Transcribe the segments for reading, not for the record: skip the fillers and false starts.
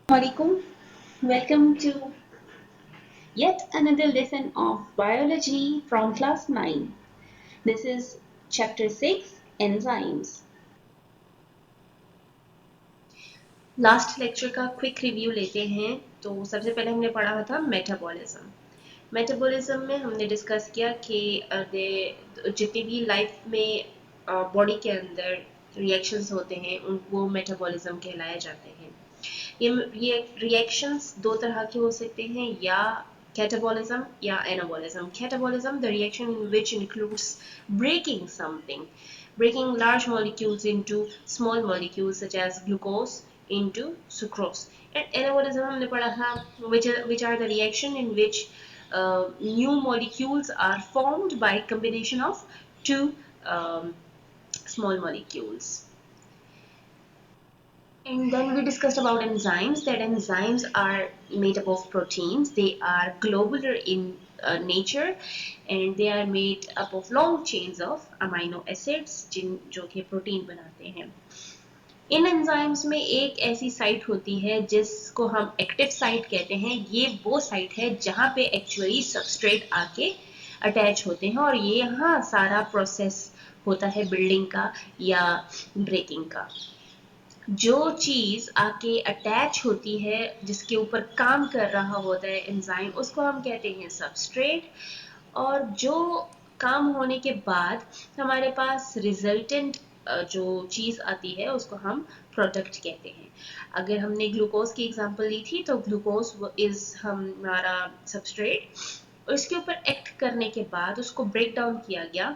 Alaikum. Welcome to yet another lesson of biology from class 9. This is chapter 6 Enzymes. Last lecture का quick review लेते हैं। तो सबसे पहले हमने पढ़ा था मेटाबॉलिज्म। मेटाबॉलिज्म में हमने डिस्कस किया कि जितनी भी लाइफ में बॉडी के अंदर रिएक्शंस होते हैं वो मेटाबॉलिज्म कहलाए जाते हैं। ये रिएक्शंस दो तरह के हो सकते हैं, या catabolism या anabolism. Catabolism, the reaction in which includes breaking something, breaking large molecules into small molecules such as glucose into sucrose. And anabolism हमने पढ़ा था, which are the reaction in which new molecules are formed by combination of two um, small molecules. And then we discussed about enzymes, that enzymes are made up of proteins. They are globular in nature, and they are made up of long chains of amino acids जो कि protein बनाते हैं। इन enzymes में एक ऐसी site होती है जिसको हम एक्टिव साइट कहते हैं। ये वो साइट है जहाँ पे एक्चुअली सबस्ट्रेट आके अटैच होते हैं, और ये यहाँ सारा प्रोसेस होता है बिल्डिंग का या ब्रेकिंग का। जो चीज आके अटैच होती है, जिसके ऊपर काम कर रहा होता है एंजाइम, उसको हम कहते हैं सबस्ट्रेट। और जो काम होने के बाद हमारे पास रिजल्टेंट जो चीज आती है उसको हम प्रोडक्ट कहते हैं। अगर हमने ग्लूकोज की एग्जांपल ली थी, तो ग्लूकोज इज हमारा सबस्ट्रेट। उसके ऊपर एक्ट करने के बाद उसको ब्रेक डाउन किया गया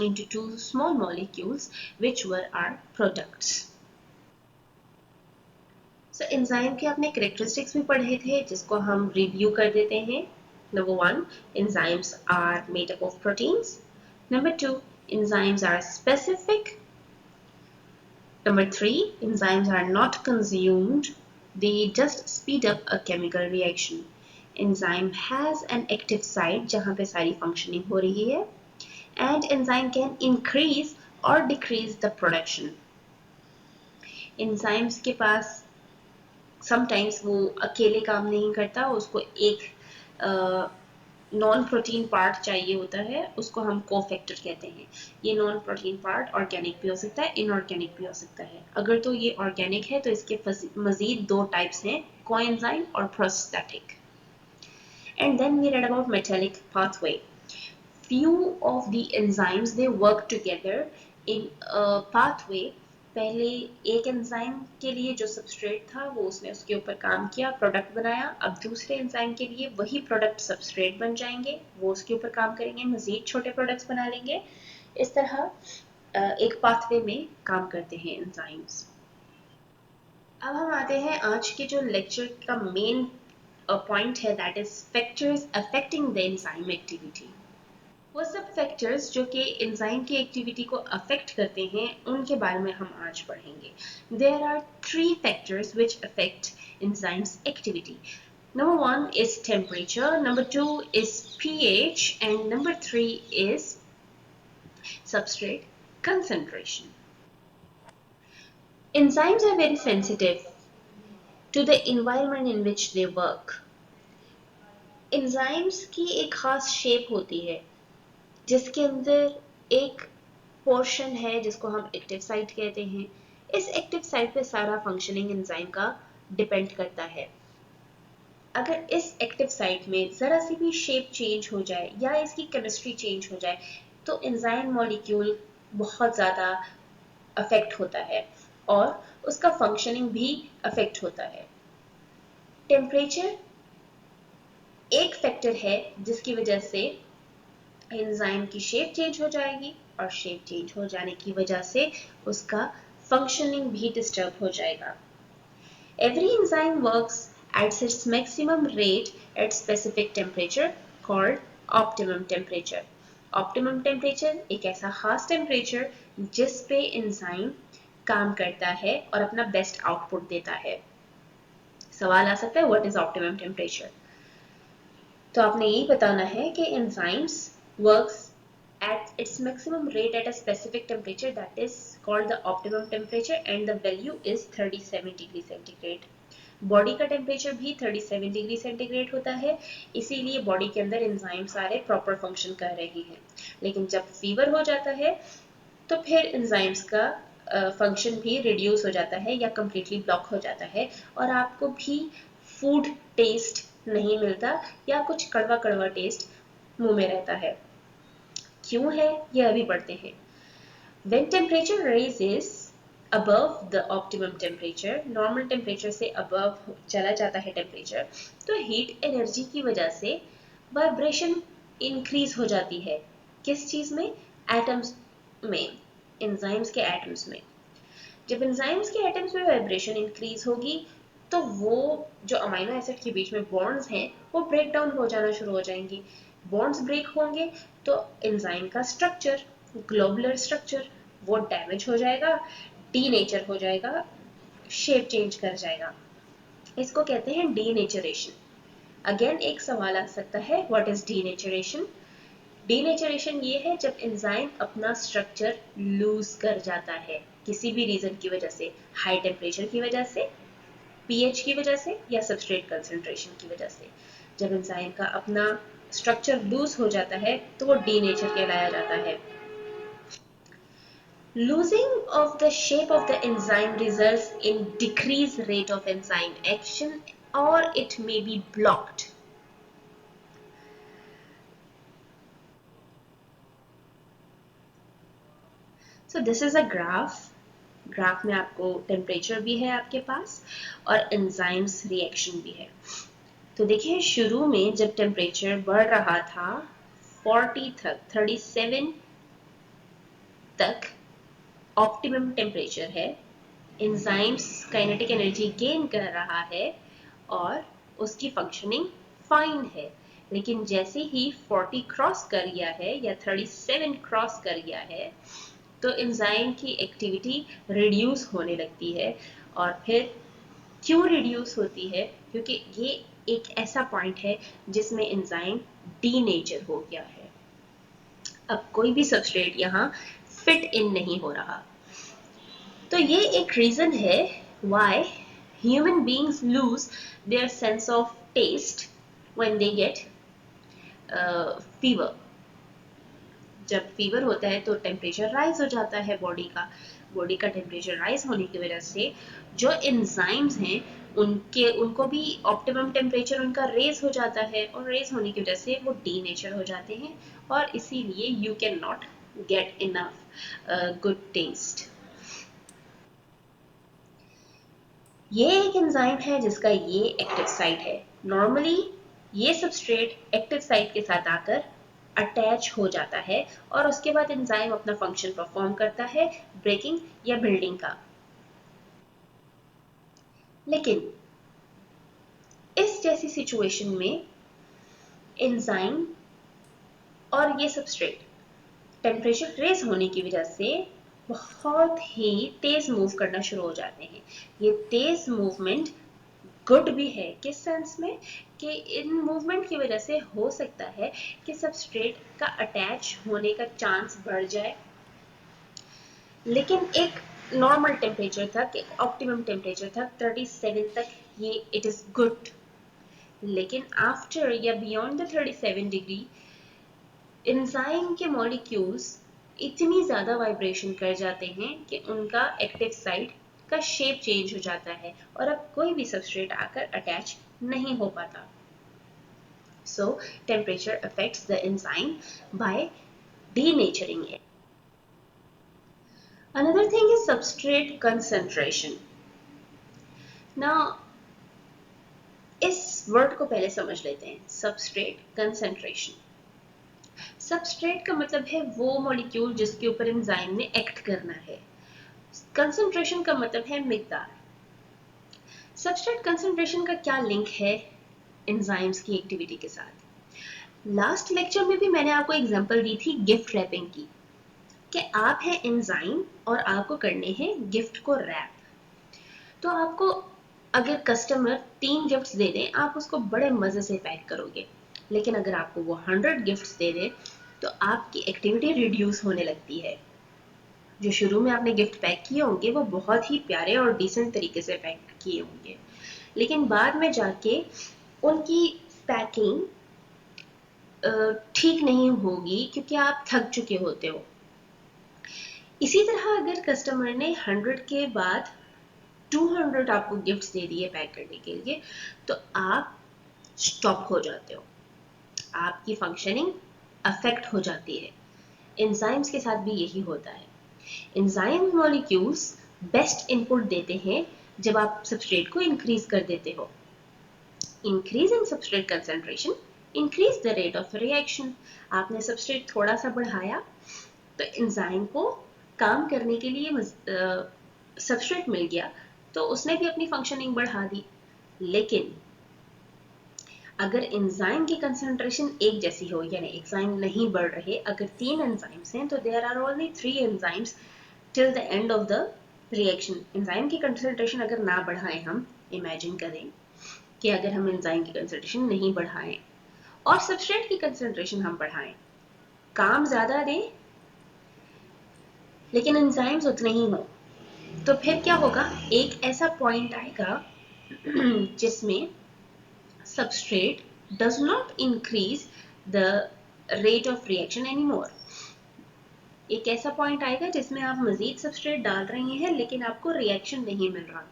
into two small molecules which were our products. So enzyme के आपने करेक्टरिस्टिक्स भी पढ़े थे, जिसको हम रिव्यू कर देते हैं। Number 1, enzymes are made up of proteins. Number 2, enzymes are specific. Number 3, enzymes are not consumed, they just speed up a chemical reaction. Enzyme has an active site जहाँ पे सारी functioning हो रही है, and enzyme can increase or decrease the production. enzymes के पास sometimes वो अकेले काम नहीं करता, उसको एक नॉन प्रोटीन पार्ट चाहिए होता है, उसको हम कोफैक्टर कहते हैं। ये नॉन प्रोटीन पार्ट ऑर्गेनिक भी हो सकता है, इनऑर्गेनिक भी हो सकता है। अगर तो ये ऑर्गेनिक है तो इसके मजीद दो टाइप्स हैं, कोएंजाइम और prosthetic. And then we read about metallic pathway. Few of the enzymes they work together in a pathway. पहले एक एंजाइम के लिए जो सबस्ट्रेट था वो उसने उसके ऊपर काम किया, प्रोडक्ट बनाया। अब दूसरे एंजाइम के लिए वही प्रोडक्ट सबस्ट्रेट बन जाएंगे, वो उसके ऊपर काम करेंगे, मजीद छोटे प्रोडक्ट्स बना लेंगे। इस तरह एक पाथवे में काम करते हैं एंजाइम्स। अब हम आते हैं आज के जो लेक्चर का मेन पॉइंट है, that is factors affecting the enzyme activity. वो सब फैक्टर्स जो कि एंजाइम की एक्टिविटी को अफेक्ट करते हैं, उनके बारे में हम आज पढ़ेंगे। There are 3 factors which affect enzymes activity. Number 1 is temperature, number 2 is pH, and number 3 is substrate concentration. Enzymes are very sensitive to the environment in which they work. Enzymes की एक खास शेप होती है जिसके अंदर एक portion है जिसको हम एक्टिव साइट कहते हैं। इस एक्टिव साइट पे सारा फंक्शनिंग एंजाइम का डिपेंड करता है। अगर इस एक्टिव साइट में जरा सी भी शेप चेंज हो जाए या इसकी केमिस्ट्री चेंज हो जाए, तो एंजाइम मॉलिक्यूल बहुत ज़्यादा अफेक्ट होता है और उसका फंक्शनिंग भी अफेक्ट होता है। टेम्परेचर एक फैक्टर है जिसकी वजह से एंजाइम की शेप चेंज हो जाएगी, और शेप चेंज हो जाने की वजह से उसका फंक्शनिंग भी डिस्टर्ब हो जाएगा। Every enzyme works at its maximum rate at specific temperature called optimum temperature. Optimum temperature एक ऐसा खास टेम्परेचर जिस पे एंजाइम काम करता है और अपना बेस्ट आउटपुट देता है। सवाल आ सकता है व्हाट इज ऑप्टिमम टेम्परेचर। तो आपने यही बताना है कि enzymes works at its maximum rate at a specific temperature that is called the optimum temperature, and the value is 37 degrees centigrade. Body का टेम्परेचर भी 37 डिग्री सेंटीग्रेड होता है, इसीलिए बॉडी के अंदर एंजाइम सारे प्रॉपर फंक्शन कर रहे हैं। लेकिन जब फीवर हो जाता है तो फिर एंजाइम्स का फंक्शन भी रिड्यूस हो जाता है या कम्प्लीटली ब्लॉक हो जाता है, और आपको भी फूड टेस्ट नहीं मिलता या कुछ कड़वा कड़वा टेस्ट मुंह में रहता है। क्यों है ये अभी पढ़ते हैं। When temperature rises above the optimum temperature, normal temperature से above चला जाता है टेम्परेचर, तो हीट एनर्जी की वजह से वाइब्रेशन इंक्रीज हो जाती है। किस चीज में? एटम्स में, एंजाइम्स के एटम्स में। जब एंजाइम्स के एटम्स में वाइब्रेशन इंक्रीज होगी तो वो जो अमीनो एसिड के बीच में बॉन्ड्स हैं वो ब्रेक डाउन हो जाना शुरू हो जाएंगे। बॉन्ड्स ब्रेक होंगे तो एंजाइम का स्ट्रक्चर, ग्लोबुलर स्ट्रक्चर, वो डैमेज हो जाएगा, डीनेचर हो जाएगा, शेप चेंज कर जाएगा। इसको कहते हैं डीनेचरेशन। अगेन एक सवाल आ सकता है, व्हाट इज डीनेचरेशन? डीनेचरेशन ये है जब एंजाइम अपना स्ट्रक्चर लूज कर जाता है किसी भी रीजन की वजह से, हाई टेम्परेचर की वजह से, पीएच की वजह से, या सबस्ट्रेट कंसंट्रेशन की वजह से। जब एंजाइम का अपना स्ट्रक्चर लूज हो जाता है तो वो डीनेचर कहलाया जाता है। Losing of the shape of the enzyme results in decreased rate of enzyme action or it may be blocked. So this is a graph. Graph में आपको टेम्परेचर भी है आपके पास और एंजाइम्स रिएक्शन भी है। तो देखिए शुरू में जब टेम्परेचर बढ़ रहा था 40 तक, 37 तक ऑप्टिमम टेम्परेचर है, एंजाइम्स काइनेटिक एनर्जी गेन कर रहा है और उसकी फंक्शनिंग फाइन है। लेकिन जैसे ही 40 क्रॉस कर गया है या 37 क्रॉस कर गया है तो एंजाइम की एक्टिविटी रिड्यूस होने लगती है। और फिर क्यों रिड्यूस होती है? क्योंकि ये एक ऐसा पॉइंट है जिसमें एंजाइम डीनेचर हो गया है। अब कोई भी सबस्ट्रेट यहाँ फिट इन नहीं हो रहा। तो ये एक रीजन है why human beings lose their sense of taste when they get fever. जब फीवर होता है तो टेम्परेचर राइज हो जाता है बॉडी का टेम्परेचर राइज होने की वजह से जो एंजाइम्स हैं उनको भी ऑप्टिमम टेम्परेचर उनका रेज हो जाता है, और रेज होने की वजह से वो डीनेचर हो जाते हैं और इसीलिए you can not get enough good taste. ये एक एंजाइम है जिसका ये एक्टिव साइट है। नॉर्मली ये सबस्ट्रेट एक्टिव साइट के साथ आकर अटैच हो जाता है और उसके बाद एंजाइम अपना फंक्शन परफॉर्म करता है, ब्रेकिंग या बिल्डिंग का। लेकिन इस जैसी सिचुएशन में एंजाइम और ये सबस्ट्रेट टेम्परेचर रेज होने की वजह से बहुत ही तेज मूव करना शुरू हो जाते हैं। ये तेज मूवमेंट गुड भी है, किस सेंस में कि इन मूवमेंट की वजह से हो सकता है कि सबस्ट्रेट का अटैच होने का चांस बढ़ जाए। लेकिन एक नॉर्मल टेम्परेचर तक, एक ऑप्टिमम टेम्परेचर तक 37 तक ये इट इज गुड। लेकिन आफ्टर या बियॉन्ड द 37 डिग्री एंजाइम के मॉलिक्यूल्स इतनी ज्यादा वाइब्रेशन कर जाते हैं कि उनका एक्टिव साइट का शेप चेंज हो जाता है और अब कोई भी सबस्ट्रेट आकर अटैच नहीं हो पाता। So temperature affects the enzyme by denaturing it. Another thing is substrate concentration. Now इस वर्ड को पहले समझ लेते हैं, सबस्ट्रेट कंसंट्रेशन। सबस्ट्रेट का मतलब है वो मॉलिक्यूल जिसके ऊपर एंजाइम ने एक्ट करना है। कंसंट्रेशन का मतलब है मिकदार। सबस्ट्रेट कंसंट्रेशन का क्या लिंक है एंजाइम्स की एक्टिविटी के साथ? लास्ट लेक्चर में भी मैंने आपको एग्जांपल दी थी गिफ्ट रैपिंग की, कि आप है एंजाइम और आपको करने हैं गिफ्ट को रैप। तो आपको अगर कस्टमर 3 गिफ्ट्स दे दें आप उसको बड़े मजे से पैक करोगे, लेकिन अगर आपको वो 100 गिफ्ट्स दे दें तो आपकी एक्टिविटी रिड्यूस होने लगती है। जो शुरू में आपने गिफ्ट पैक किए होंगे वो बहुत ही प्यारे और डिसेंट तरीके से पैक किए होंगे, लेकिन बाद में जाके उनकी पैकिंग ठीक नहीं होगी क्योंकि आप थक चुके होते हो। इसी तरह अगर कस्टमर ने 100 के बाद 200 आपको गिफ्ट्स दे दिए पैक करने के लिए, तो आप स्टॉप हो जाते हो, आपकी फंक्शनिंग अफेक्ट हो जाती है। एंजाइम्स के साथ भी यही होता है। एंजाइम मॉलिक्यूल्स बेस्ट इनपुट देते हैं जब आप सबस्ट्रेट को इंक्रीज कर देते हो। Increase in substrate concentration increase the rate of reaction. आपने सबस्ट्रेट थोड़ा सा बढ़ाया तो एंजाइम को काम करने के लिए सबस्ट्रेट मिल गया, तो उसने भी अपनी फंक्शनिंग बढ़ा दी। लेकिन अगर एंजाइम की कंसंट्रेशन एक जैसी हो, यानी एंजाइम नहीं बढ़ रहे, अगर 3 एंजाइम्स हैं तो there are only 3 enzymes till the end of the reaction. Enzyme की कंसंट्रेशन अगर ना बढ़ाएं, हम इमेजिन करें कि अगर हम एंजाइम की कंसंट्रेशन नहीं बढ़ाएं और सबस्ट्रेट की कंसंट्रेशन हम बढ़ाएं, काम ज्यादा दें लेकिन एंजाइम्स उतने ही हो, तो फिर क्या होगा? एक ऐसा पॉइंट आएगा जिसमें substrate does not increase the rate of reaction anymore। एक ऐसा पॉइंट आएगा जिसमें आप मजीद सबस्ट्रेट डाल रहे हैं लेकिन आपको रिएक्शन नहीं मिल रहा।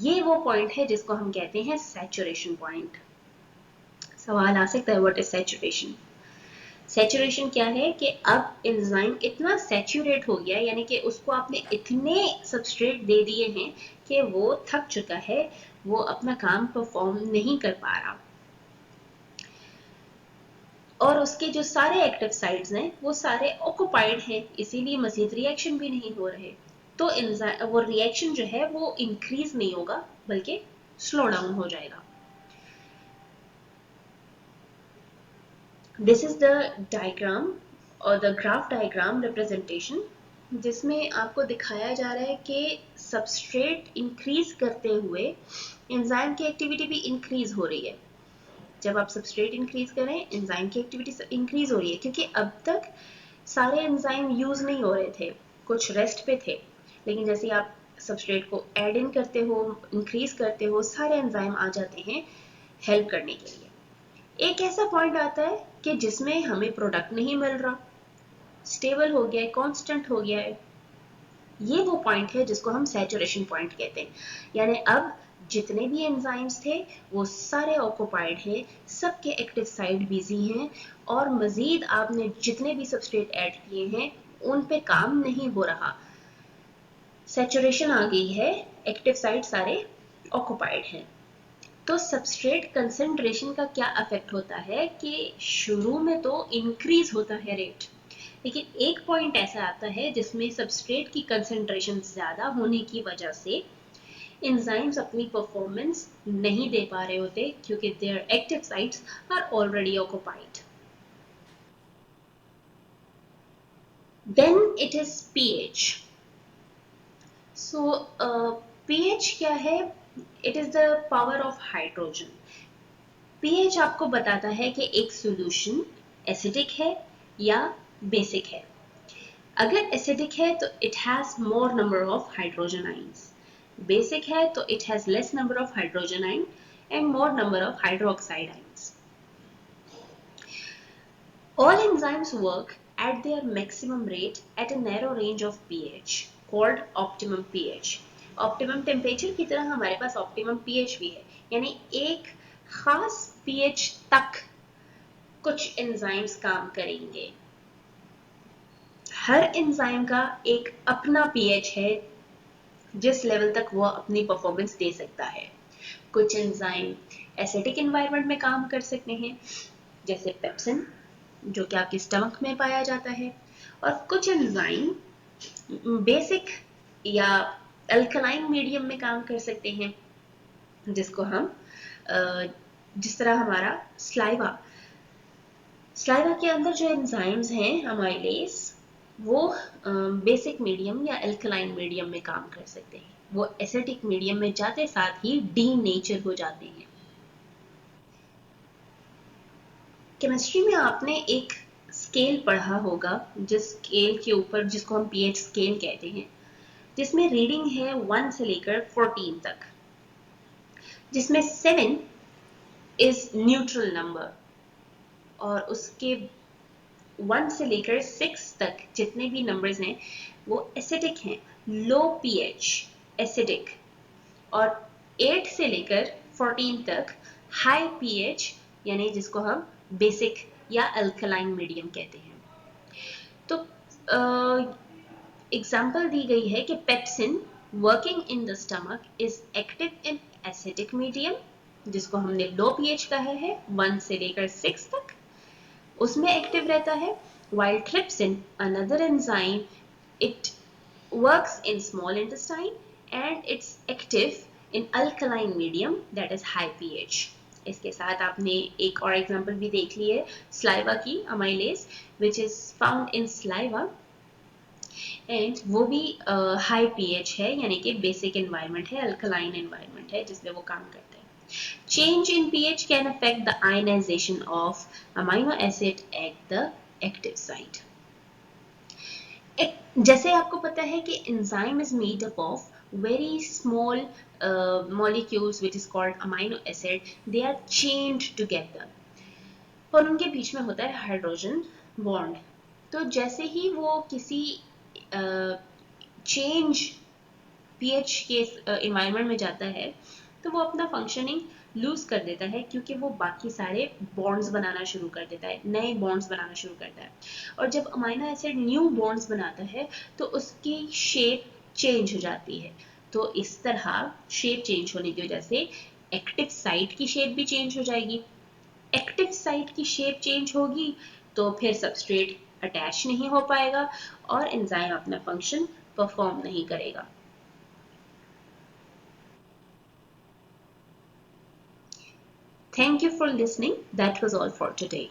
ये वो पॉइंट है जिसको हम कहते हैं सैचुरेशन पॉइंट। सवाल आ सकता है व्हाट इज सैचुरेशन? सैचुरेशन क्या है कि अब एंजाइम इतना सैचुरेट हो गया, यानी कि उसको आपने इतने सबस्ट्रेट दे दिए हैं कि वो थक चुका है, वो अपना काम परफॉर्म नहीं कर पा रहा, और उसके जो सारे एक्टिव साइट्स हैं वो सारे ऑक्युपाइड हैं, इसीलिए मजीद रिएक्शन भी नहीं हो रहे। तो वो रिएक्शन जो है वो इंक्रीज नहीं होगा बल्कि स्लो डाउन हो जाएगा। दिस इज द डायग्राम और द ग्राफ डायग्राम रिप्रेजेंटेशन, जिसमें आपको दिखाया जा रहा है कि सबस्ट्रेट इंक्रीज करते हुए एंजाइम की एक्टिविटी भी इंक्रीज हो रही है। जब आप सबस्ट्रेट इंक्रीज करें, एंजाइम की एक्टिविटी इंक्रीज हो रही है, क्योंकि अब तक सारे एंजाइम यूज नहीं हो रहे थे, कुछ रेस्ट पे थे। लेकिन जैसे आप सबस्ट्रेट को ऐड इन करते हो, इंक्रीज करते हो, सारे एंजाइम आ जाते हैं हेल्प करने के लिए। एक ऐसा पॉइंट आता है कि जिसमें हमें प्रोडक्ट नहीं मिल रहा, स्टेबल हो गया है, कांस्टेंट हो गया है। ये वो पॉइंट है जिसको हम सैचुरेशन पॉइंट कहते हैं। यानी अब जितने भी एंजाइम्स थे वो सारे ऑक्युपाइड हैं, सबके एक्टिव साइट बिजी हैं, और मजीद आपने जितने भी सबस्ट्रेट ऐड किए हैं उन पे काम नहीं हो रहा, सैचुरेशन आ गई है, एक्टिव साइट सारे ऑक्युपाइड हैं। तो सबस्ट्रेट कंसंट्रेशन का क्या इफेक्ट होता है कि शुरू में तो इंक्रीज होता है रेट, लेकिन एक पॉइंट ऐसा आता है जिसमें सबस्ट्रेट की कंसंट्रेशन ज्यादा होने की वजह से एंजाइम्स अपनी परफॉर्मेंस नहीं दे पा रहे होते क्योंकि their active sites are already occupied. Then it is pH. So pH क्या है? It is the power of hydrogen. PH आपको बताता है कि एक सॉल्यूशन एसिडिक है या बेसिक है। अगर एसिडिक है तो it has more number of hydrogen ions, basic है तो it has less number of hydrogen आइन and more number of hydroxide ions. All enzymes work at their maximum rate at a narrow range of pH called optimum pH। Optimum temperature की तरह हमारे पास optimum pH भी है, यानी एक खास pH तक कुछ एंजाइम्स काम करेंगे। हर एंजाइम का एक अपना pH है जिस लेवल तक वो अपनी परफॉर्मेंस दे सकता है। कुछ एंजाइम एसिडिक एनवायरनमेंट में काम कर सकते हैं, जैसे पेप्सिन जो कि आपके स्टमक में पाया जाता है, और कुछ एंजाइम बेसिक या अल्कलाइन मीडियम में काम कर सकते हैं, जिसको हम जिस तरह हमारा स्लाइवा के अंदर जो एंजाइम्स हैं अमाइलेज, वो बेसिक मीडियम या अल्कलाइन मीडियम में काम कर सकते हैं, वो एसिडिक मीडियम में जाते साथ ही डीनेचर हो जाते हैं। केमिस्ट्री में आपने एक स्केल पढ़ा होगा, जिस स्केल के ऊपर, जिसको हम पीएच स्केल कहते हैं, जिसमें रीडिंग है 1 से लेकर 14 तक। जिसमें 7 इज न्यूट्रल नंबर और उसके 1 से लेकर 6 तक जितने भी नंबर्स हैं वो एसिडिक हैं, लो पीएच एसिडिक। और 8 से लेकर 14 तक हाई पीएच यानी जिसको हम बेसिक या अल्कलाइन मीडियम कहते हैं। तो एग्जाम्पल दी गई है कि pepsin working in the stomach is active in acidic medium, जिसको हमने लो पीएच कहा है 1 से लेकर 6 तक, उसमें एक्टिव रहता है। while trypsin, another enzyme, it works in small intestine and it's active in alkaline medium that is high pH। इसके साथ आपने एक और एग्जांपल भी देख ली है स्लाइवा की, amylase which is found in saliva and वो भी हाई पीएच है यानी कि बेसिक एनवायरनमेंट है, अल्कलाइन एनवायरनमेंट है जिसमें वो काम करता है। Change in pH can affect the ionization of amino acid at the active site। जैसे आपको पता है कि enzyme is made up of very small molecules which is called amino acid, they are chained together और उनके बीच में होता है हाइड्रोजन बॉन्ड। तो जैसे ही वो किसी चेंज पीएच के इन्वायरमेंट में जाता है तो वो अपना फंक्शनिंग लूज कर देता है क्योंकि वो बाकी सारे बॉन्ड्स बनाना शुरू कर देता है, नए बॉन्ड्स बनाना शुरू करता है। और जब अमाइनो एसिड न्यू बॉन्ड्स बनाता है तो उसकी शेप चेंज हो जाती है। तो इस तरह शेप चेंज होने की वजह से एक्टिव साइट की शेप भी चेंज हो जाएगी। एक्टिव साइट की शेप चेंज होगी तो फिर सबस्ट्रेट अटैच नहीं हो पाएगा और एंजाइम अपना फंक्शन परफॉर्म नहीं करेगा। Thank you for listening. That was all for today.